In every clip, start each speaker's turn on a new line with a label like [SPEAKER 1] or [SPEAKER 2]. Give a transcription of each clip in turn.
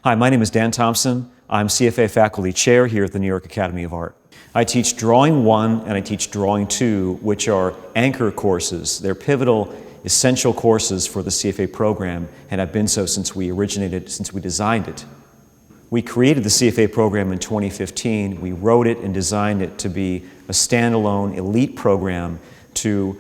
[SPEAKER 1] Hi, my name is Dan Thompson. I'm CFA faculty chair here at the New York Academy of Art. I teach Drawing 1 and I teach Drawing 2, which are anchor courses. They're pivotal, essential courses for the CFA program and have been so since we designed it. We created the CFA program in 2015. We wrote it and designed it to be a standalone elite program to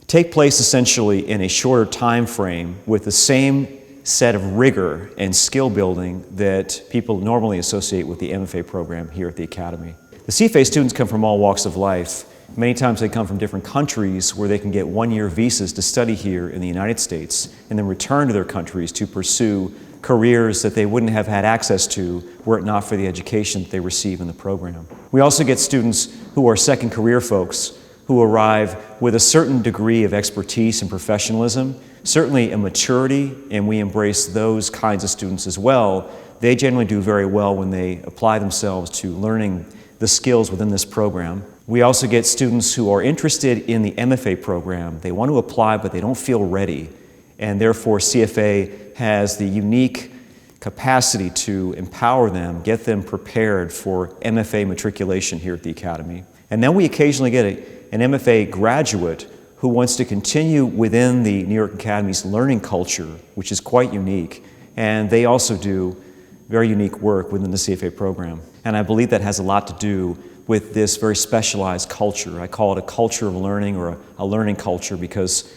[SPEAKER 1] take place essentially in a shorter time frame with the same set of rigor and skill building that people normally associate with the MFA program here at the Academy. The CFA students come from all walks of life. Many times they come from different countries where they can get one-year visas to study here in the United States and then return to their countries to pursue careers that they wouldn't have had access to were it not for the education that they receive in the program. We also get students who are second career folks who arrive with a certain degree of expertise and professionalism, certainly a maturity, and we embrace those kinds of students as well. They generally do very well when they apply themselves to learning the skills within this program. We also get students who are interested in the MFA program. They want to apply, but they don't feel ready, and therefore CFA has the unique capacity to empower them, get them prepared for MFA matriculation here at the Academy. And then we occasionally get an MFA graduate who wants to continue within the New York Academy's learning culture, which is quite unique, and they also do very unique work within the CFA program. And I believe that has a lot to do with this very specialized culture. I call it a culture of learning or a learning culture because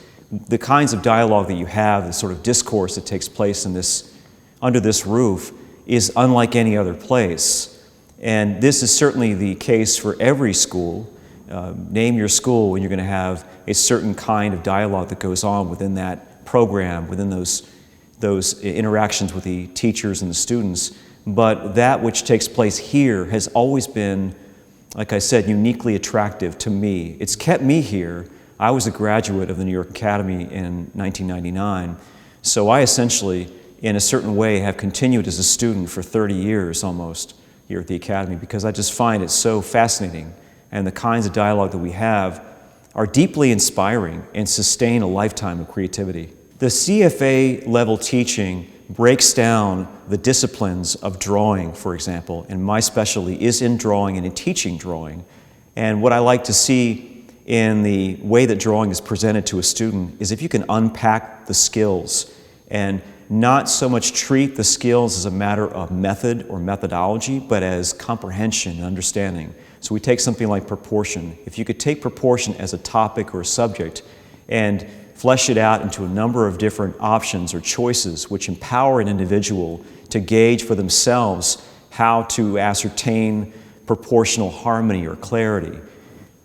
[SPEAKER 1] the kinds of dialogue that you have, the sort of discourse that takes place in under this roof is unlike any other place. And this is certainly the case for every school. Name your school and you're going to have a certain kind of dialogue that goes on within that program, within those interactions with the teachers and the students. But that which takes place here has always been, like I said, uniquely attractive to me. It's kept me here. I was a graduate of the New York Academy in 1999, so I essentially, in a certain way, have continued as a student for 30 years almost here at the Academy because I just find it so fascinating. And the kinds of dialogue that we have are deeply inspiring and sustain a lifetime of creativity. The CFA level teaching breaks down the disciplines of drawing, for example, and my specialty is in drawing and in teaching drawing. And what I like to see in the way that drawing is presented to a student is if you can unpack the skills and not so much treat the skills as a matter of method or methodology, but as comprehension and understanding. So we take something like proportion. If you could take proportion as a topic or a subject and flesh it out into a number of different options or choices which empower an individual to gauge for themselves how to ascertain proportional harmony or clarity.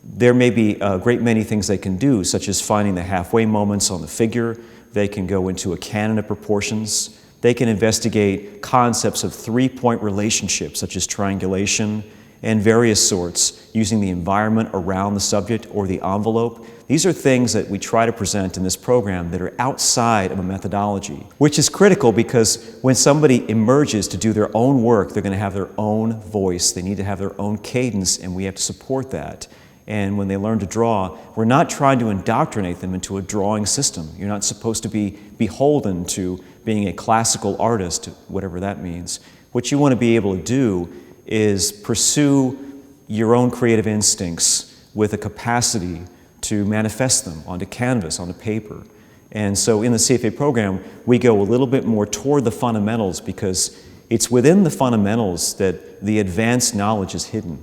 [SPEAKER 1] There may be a great many things they can do, such as finding the halfway moments on the figure. They can go into a canon of proportions. They can investigate concepts of three-point relationships, such as triangulation, and various sorts, using the environment around the subject or the envelope. These are things that we try to present in this program that are outside of a methodology, which is critical because when somebody emerges to do their own work, they're going to have their own voice. They need to have their own cadence, and we have to support that. And when they learn to draw, we're not trying to indoctrinate them into a drawing system. You're not supposed to be beholden to being a classical artist, whatever that means. What you want to be able to do is pursue your own creative instincts with a capacity to manifest them onto canvas, onto paper. And so in the CFA program, we go a little bit more toward the fundamentals because it's within the fundamentals that the advanced knowledge is hidden.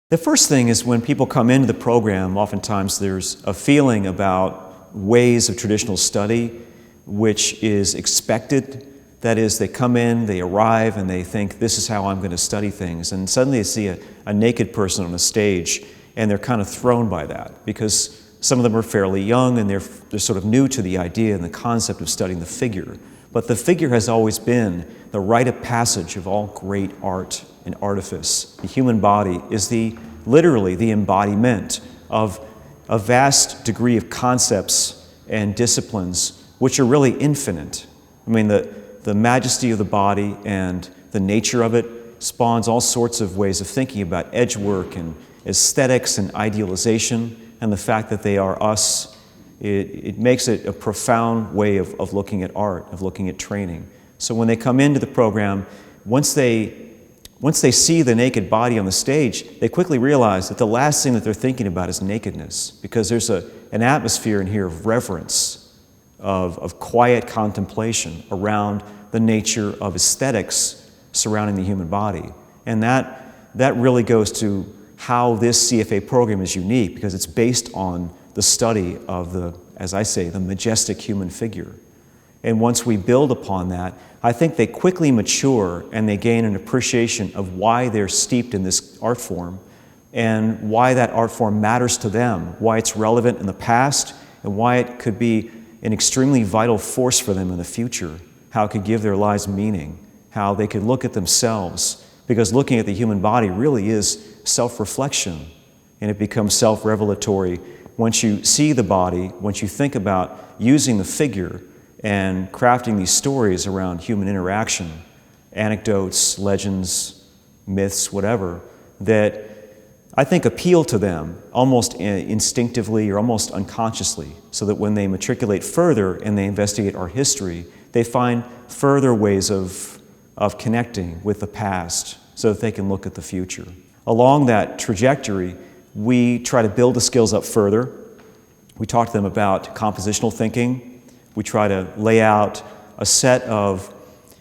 [SPEAKER 1] The first thing is when people come into the program, oftentimes there's a feeling about ways of traditional study which is expected. That is, they come in, they arrive, and they think, this is how I'm going to study things. And suddenly they see a naked person on a stage, and they're kind of thrown by that because some of them are fairly young and they're sort of new to the idea and the concept of studying the figure. But the figure has always been the rite of passage of all great art and artifice. The human body is literally the embodiment of a vast degree of concepts and disciplines which are really infinite. I mean, the majesty of the body and the nature of it spawns all sorts of ways of thinking about edge work and aesthetics and idealization, and the fact that they are us, it makes it a profound way of looking at art, of looking at training. So when they come into the program, once they see the naked body on the stage, they quickly realize that the last thing that they're thinking about is nakedness, because there's an atmosphere in here of reverence, of quiet contemplation around the nature of aesthetics surrounding the human body. And that really goes to how this CFA program is unique, because it's based on the study of as I say, the majestic human figure. And once we build upon that, I think they quickly mature and they gain an appreciation of why they're steeped in this art form and why that art form matters to them, why it's relevant in the past, and why it could be an extremely vital force for them in the future, how it could give their lives meaning, how they could look at themselves, because looking at the human body really is self-reflection, and it becomes self-revelatory once you see the body, once you think about using the figure and crafting these stories around human interaction, anecdotes, legends, myths, whatever, that I think appeal to them almost instinctively or almost unconsciously, so that when they matriculate further and they investigate art history, they find further ways of connecting with the past so that they can look at the future. Along that trajectory, we try to build the skills up further. We talk to them about compositional thinking. We try to lay out a set of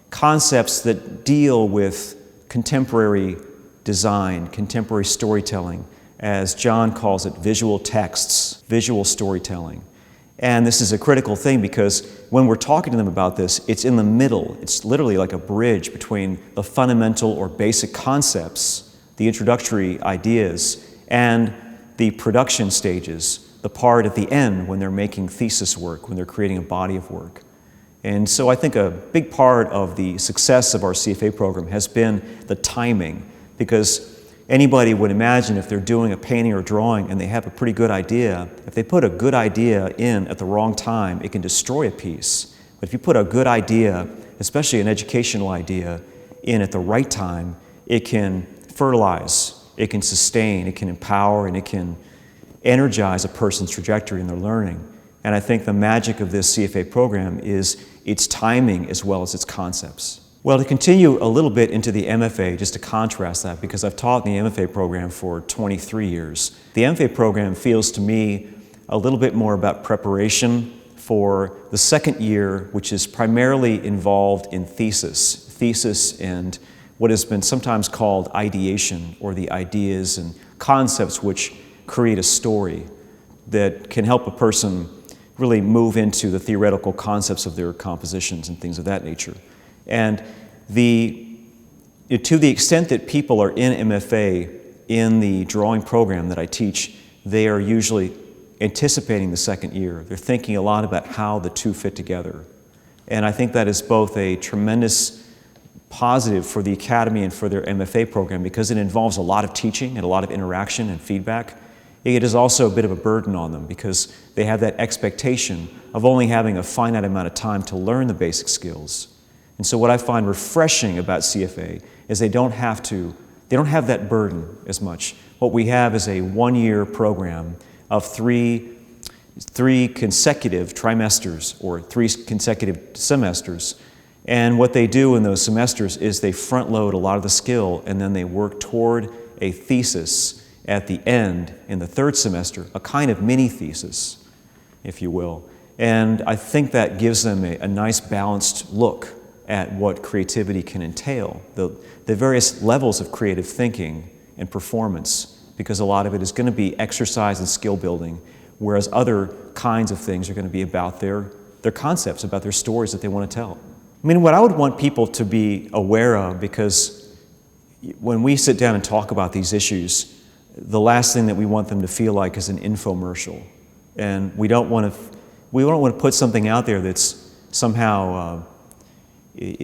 [SPEAKER 1] concepts that deal with contemporary design, contemporary storytelling, as John calls it, visual texts, visual storytelling. And this is a critical thing because when we're talking to them about this, it's in the middle. It's literally like a bridge between the fundamental or basic concepts, the introductory ideas, and the production stages, the part at the end when they're making thesis work, when they're creating a body of work. And so I think a big part of the success of our CFA program has been the timing, because anybody would imagine if they're doing a painting or drawing and they have a pretty good idea, if they put a good idea in at the wrong time, it can destroy a piece. But if you put a good idea, especially an educational idea, in at the right time, it can fertilize, it can sustain, it can empower, and it can energize a person's trajectory in their learning. And I think the magic of this CFA program is its timing as well as its concepts. Well, to continue a little bit into the MFA, just to contrast that, because I've taught in the MFA program for 23 years, the MFA program feels to me a little bit more about preparation for the second year, which is primarily involved in thesis and what has been sometimes called ideation, or the ideas and concepts which create a story that can help a person really move into the theoretical concepts of their compositions and things of that nature. And to the extent that people are in MFA in the drawing program that I teach, they are usually anticipating the second year. They're thinking a lot about how the two fit together. And I think that is both a tremendous positive for the Academy and for their MFA program, because it involves a lot of teaching and a lot of interaction and feedback. It is also a bit of a burden on them because they have that expectation of only having a finite amount of time to learn the basic skills. And so what I find refreshing about CFA is they don't have that burden as much. What we have is a one-year program of three consecutive trimesters or 3 consecutive semesters. And what they do in those semesters is they front load a lot of the skill, and then they work toward a thesis at the end in the third semester, a kind of mini thesis, if you will. And I think that gives them a nice balanced look at what creativity can entail, the various levels of creative thinking and performance, because a lot of it is going to be exercise and skill building, whereas other kinds of things are going to be about their concepts, about their stories that they want to tell. I mean, what I would want people to be aware of, because when we sit down and talk about these issues, the last thing that we want them to feel like is an infomercial. And we don't want to put something out there that's somehow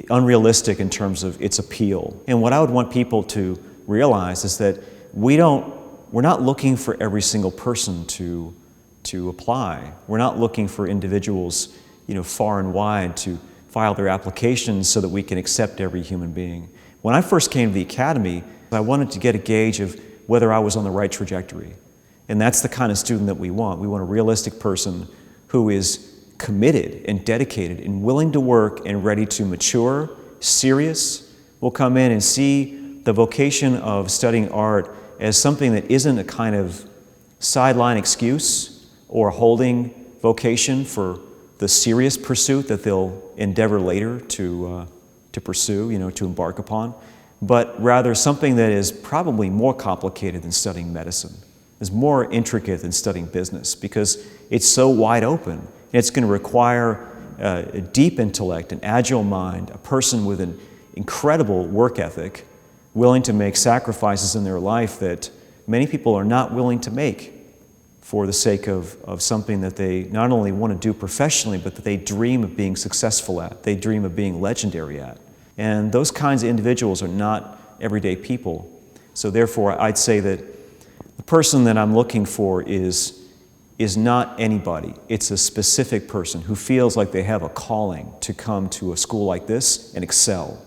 [SPEAKER 1] unrealistic in terms of its appeal. And what I would want people to realize is that we're not looking for every single person to apply. We're not looking for individuals, far and wide to file their applications so that we can accept every human being. When I first came to the Academy, I wanted to get a gauge of whether I was on the right trajectory. And that's the kind of student that we want. We want a realistic person who is committed and dedicated and willing to work and ready to mature, serious, will come in and see the vocation of studying art as something that isn't a kind of sideline excuse or holding vocation for the serious pursuit that they'll endeavor later to pursue, to embark upon, but rather something that is probably more complicated than studying medicine, is more intricate than studying business, because it's so wide open. It's going to require a deep intellect, an agile mind, a person with an incredible work ethic, willing to make sacrifices in their life that many people are not willing to make for the sake of something that they not only want to do professionally, but that they dream of being successful at, they dream of being legendary at. And those kinds of individuals are not everyday people. So therefore, I'd say that the person that I'm looking for is not anybody. It's a specific person who feels like they have a calling to come to a school like this and excel.